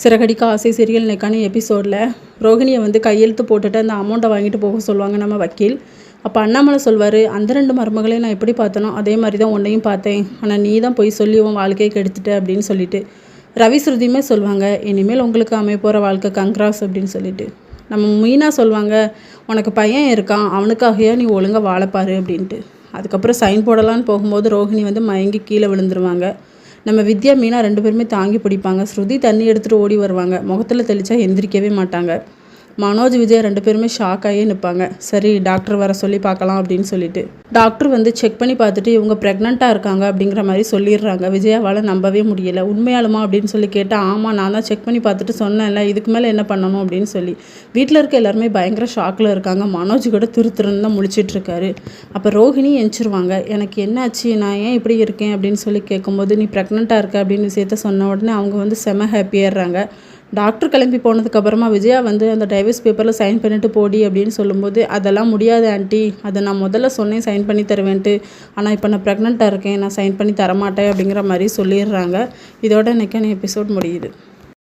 சிறகடிக்க ஆசை சீரியல் இன்னைக்கான எபிசோடில் ரோகிணியை வந்து கையெழுத்து போட்டுட்டு அந்த அமௌண்ட்டை வாங்கிட்டு போக சொல்லுவாங்க நம்ம வக்கீல். அப்போ அண்ணாமலை சொல்வார், அந்த 2 மருமகளையும் நான் எப்படி பார்த்தனோ அதே மாதிரி தான் உன்னையும் பார்த்தேன், ஆனால் நீ தான் போய் சொல்லி உன் வாழ்க்கையை கெடுத்துட்ட அப்படின்னு சொல்லிட்டு. ரவி ஸ்ருதியுமே சொல்லுவாங்க, இனிமேல் உங்களுக்கு அமைய போகிற வாழ்க்கை கங்க்ராஸ் அப்படின்னு சொல்லிட்டு. நம்ம மீனா சொல்லுவாங்க, உனக்கு பையன் இருக்கான், அவனுக்காகையா நீ ஒழுங்காக வாழைப்பாரு அப்படின்ட்டு. அதுக்கப்புறம் சைன் போடலான்னு போகும்போது ரோஹிணி வந்து மயங்கி கீழே விழுந்துருவாங்க. நம்ம வித்யா மீனா 2 பேருமே தாங்கி பிடிப்பாங்க. ஸ்ருதி தண்ணி எடுத்துகிட்டு ஓடி வருவாங்க. முகத்தில் தெளித்தா எந்திரிக்கவே மாட்டாங்க. மனோஜ் விஜய் 2 பேருமே ஷாக் ஆகியே நிற்பாங்க. சரி டாக்டர் வர சொல்லி பார்க்கலாம் அப்படின்னு சொல்லிட்டு டாக்டர் வந்து செக் பண்ணி பார்த்துட்டு இவங்க ப்ரெக்னெண்ட்டாக இருக்காங்க அப்படிங்கிற மாதிரி சொல்லிடுறாங்க. விஜயாவால் நம்பவே முடியலை. உண்மையாலுமா அப்படின்னு சொல்லி கேட்டால், ஆமாம் நான் தான் செக் பண்ணி பார்த்துட்டு சொன்னேன்ல, இதுக்கு மேலே என்ன பண்ணணும் அப்படின்னு சொல்லி. வீட்டில் இருக்க எல்லாருமே பயங்கர ஷாக்கில் இருக்காங்க. மனோஜ் கூட திருத்திருன்னு தான் முழிச்சிட்ருக்காரு. அப்போ ரோஹிணி எந்திரிச்சிருவாங்க. எனக்கு என்னாச்சு, நான் ஏன் இப்படி இருக்கேன் அப்படின்னு சொல்லி கேட்கும்போது, நீ ப்ரெக்னெண்ட்டாக இருக்க அப்படின்னு விஷயத்த சொன்ன உடனே அவங்க வந்து செம ஹாப்பியாகிறாங்க. டாக்டர் கிளம்பி போனதுக்கப்புறமா விஜயா வந்து அந்த டைவர்ஸ் பேப்பரில் சைன் பண்ணிவிட்டு போடி அப்படின்னு சொல்லும்போது, அதெல்லாம் முடியாது ஆண்டி, அதை நான் முதல்ல சொன்னேன் சைன் பண்ணி தருவேன்ட்டு, ஆனால் இப்போ நான் ப்ரெக்னெண்ட்டாக இருக்கேன், நான் சைன் பண்ணி தரமாட்டேன் அப்படிங்கிற மாதிரி சொல்லிடுறாங்க. இதோட இன்றைக்கான எபிசோட் முடியுது.